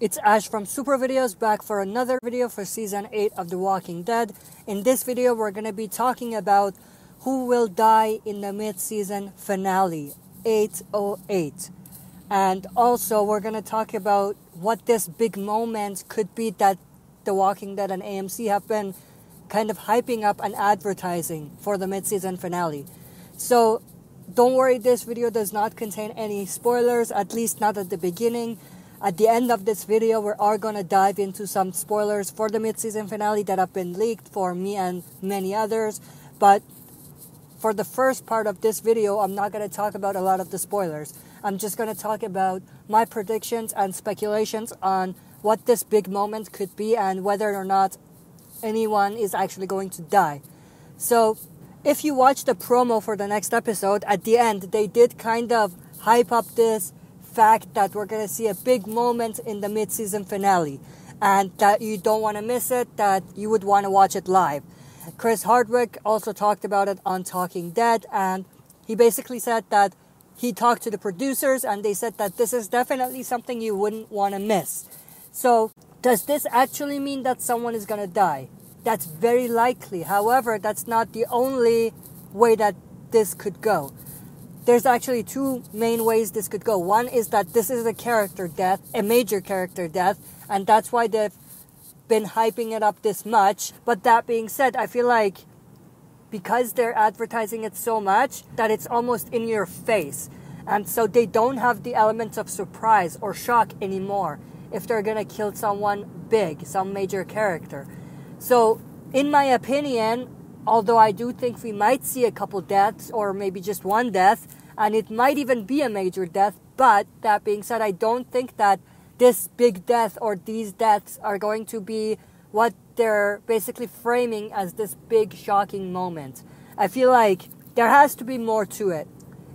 It's Ash from Super Videos, back for another video for Season 8 of The Walking Dead. In this video, we're going to be talking about who will die in the mid-season finale, 808. And also, we're going to talk about what this big moment could be that The Walking Dead and AMC have been kind of hyping up and advertising for the mid-season finale. So, don't worry, this video does not contain any spoilers, at least not at the beginning. At the end of this video, we are going to dive into some spoilers for the mid-season finale that have been leaked for me and many others. But for the first part of this video, I'm not going to talk about a lot of the spoilers. I'm just going to talk about my predictions and speculations on what this big moment could be and whether or not anyone is actually going to die. So, if you watch the promo for the next episode, at the end, they did kind of hype up this fact that we're going to see a big moment in the mid-season finale and that you don't want to miss it, that you would want to watch it live. Chris Hardwick also talked about it on Talking Dead, and he basically said that he talked to the producers and they said that this is definitely something you wouldn't want to miss. So, does this actually mean that someone is going to die? That's very likely. However, that's not the only way that this could go. There's actually two main ways this could go. One is that this is a character death, a major character death, and that's why they've been hyping it up this much. But that being said, I feel like because they're advertising it so much that it's almost in your face. And so they don't have the elements of surprise or shock anymore if they're gonna kill someone big, some major character. So, in my opinion, although I do think we might see a couple deaths or maybe just one death, and it might even be a major death, but that being said, I don't think that this big death or these deaths are going to be what they're basically framing as this big shocking moment. I feel like there has to be more to it.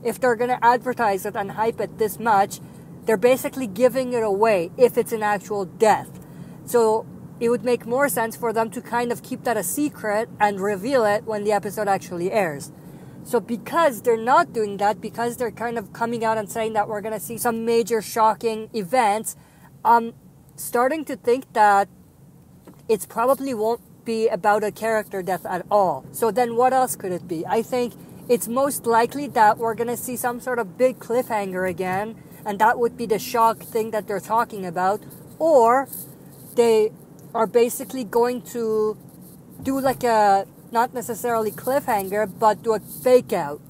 If they're going to advertise it and hype it this much, they're basically giving it away if it's an actual death. So it would make more sense for them to kind of keep that a secret and reveal it when the episode actually airs. So because they're not doing that, because they're kind of coming out and saying that we're going to see some major shocking events, I'm starting to think that it probably won't be about a character death at all. So then what else could it be? I think it's most likely that we're going to see some sort of big cliffhanger again, and that would be the shock thing that they're talking about. Or they are basically going to do like a, not necessarily cliffhanger, but do a fake out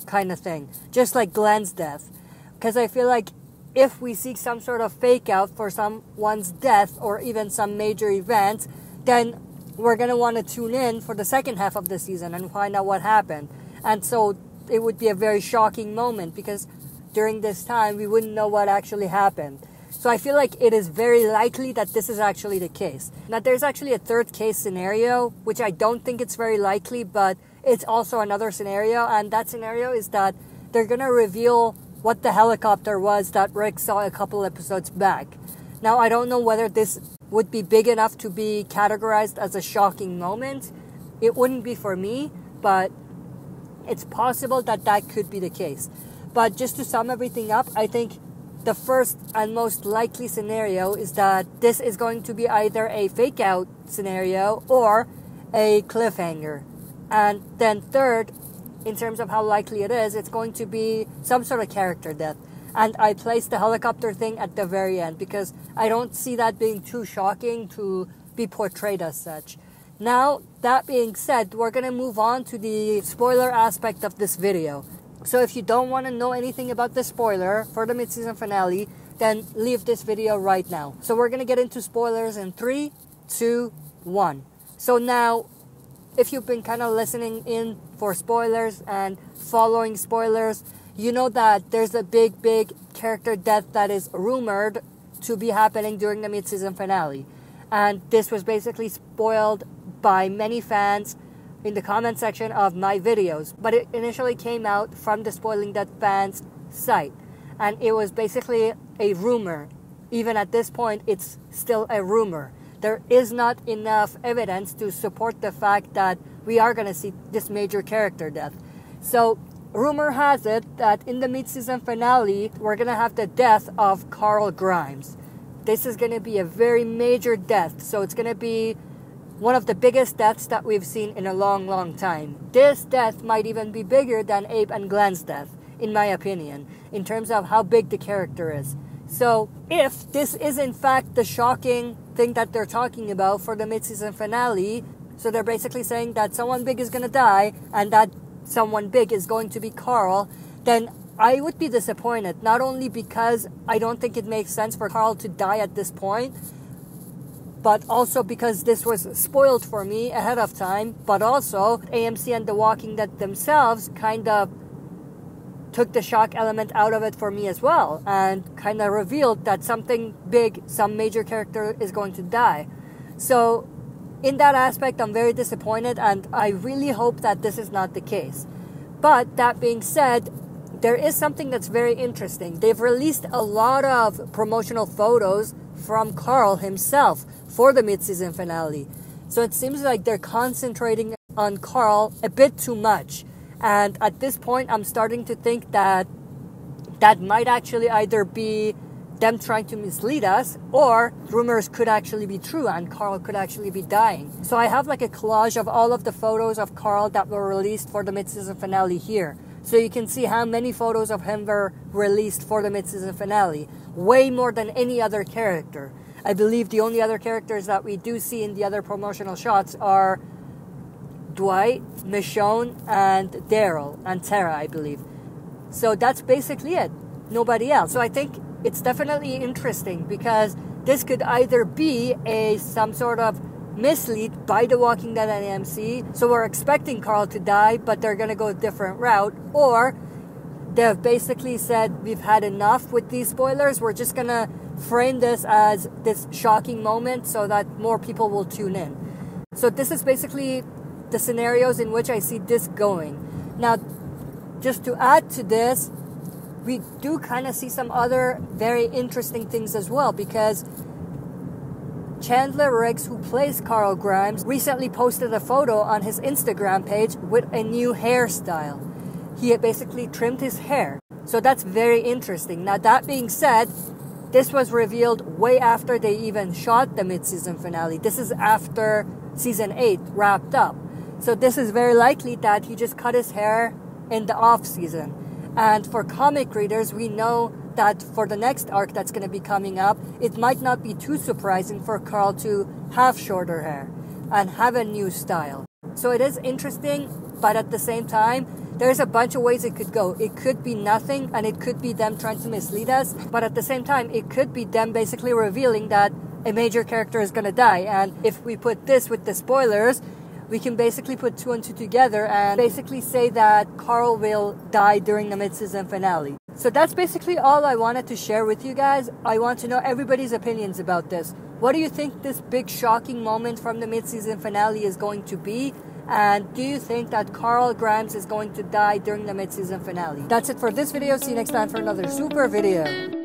kind of thing. Just like Glenn's death. Because I feel like if we see some sort of fake out for someone's death or even some major event, then we're going to want to tune in for the second half of the season and find out what happened. And so it would be a very shocking moment because during this time we wouldn't know what actually happened. So I feel like it is very likely that this is actually the case. Now there's actually a third case scenario, which I don't think it's very likely, but it's also another scenario. And that scenario is that they're going to reveal what the helicopter was that Rick saw a couple episodes back. Now I don't know whether this would be big enough to be categorized as a shocking moment. It wouldn't be for me, but it's possible that that could be the case. But just to sum everything up, I think the first and most likely scenario is that this is going to be either a fake out scenario or a cliffhanger. And then third, in terms of how likely it is, it's going to be some sort of character death. And I placed the helicopter thing at the very end because I don't see that being too shocking to be portrayed as such. Now, that being said, we're going to move on to the spoiler aspect of this video. So if you don't want to know anything about the spoiler for the mid-season finale, then leave this video right now. So we're going to get into spoilers in 3, 2, 1. So now, if you've been kind of listening in for spoilers and following spoilers, you know that there's a big character death that is rumored to be happening during the mid-season finale. And this was basically spoiled by many fans in the comment section of my videos, but it initially came out from the Spoiling Dead fans site, and it was basically a rumor. Even at this point, it's still a rumor. There is not enough evidence to support the fact that we are going to see this major character death. So rumor has it that in the mid-season finale, we're going to have the death of Carl Grimes. this is going to be a very major death. So it's going to be one of the biggest deaths that we've seen in a long, long time. This death might even be bigger than Abe and Glenn's death, in my opinion, in terms of how big the character is. So if this is in fact the shocking thing that they're talking about for the mid-season finale, so they're basically saying that someone big is going to die and that someone big is going to be Carl, then I would be disappointed, not only because I don't think it makes sense for Carl to die at this point, but also because this was spoiled for me ahead of time, but also AMC and The Walking Dead themselves kind of took the shock element out of it for me as well, and kind of revealed that something big, some major character is going to die. So in that aspect, I'm very disappointed, and I really hope that this is not the case. But that being said, there is something that's very interesting. They've released a lot of promotional photos from Carl himself for the mid-season finale. So it seems like they're concentrating on Carl a bit too much. And at this point, I'm starting to think that that might actually either be them trying to mislead us, or rumors could actually be true and Carl could actually be dying. So I have like a collage of all of the photos of Carl that were released for the mid-season finale here. So you can see how many photos of him were released for the mid-season finale. Way more than any other character. I believe the only other characters that we do see in the other promotional shots are Dwight, Michonne, and Daryl, and Tara, I believe. So that's basically it. Nobody else. So I think it's definitely interesting, because this could either be some sort of mislead by The Walking Dead and AMC. So we're expecting Carl to die, but they're going to go a different route. Or they've basically said, we've had enough with these spoilers. We're just going to frame this as this shocking moment so that more people will tune in. So this is basically the scenarios in which I see this going. Now, just to add to this, we do kind of see some other very interesting things as well, because Chandler Riggs, who plays Carl Grimes, recently posted a photo on his Instagram page with a new hairstyle. He had basically trimmed his hair. So that's very interesting. Now, that being said, this was revealed way after they even shot the mid-season finale. This is after season 8 wrapped up. So this is very likely that he just cut his hair in the off-season. And for comic readers, we know that for the next arc that's going to be coming up, it might not be too surprising for Carl to have shorter hair and have a new style. So it is interesting, but at the same time, there's a bunch of ways it could go. It could be nothing, and it could be them trying to mislead us, but at the same time, it could be them basically revealing that a major character is going to die. And if we put this with the spoilers, we can basically put 2 and 2 together and basically say that Carl will die during the mid-season finale. So that's basically all I wanted to share with you guys. I want to know everybody's opinions about this. What do you think this big shocking moment from the mid-season finale is going to be? And do you think that Carl Grimes is going to die during the mid-season finale? That's it for this video. See you next time for another super video.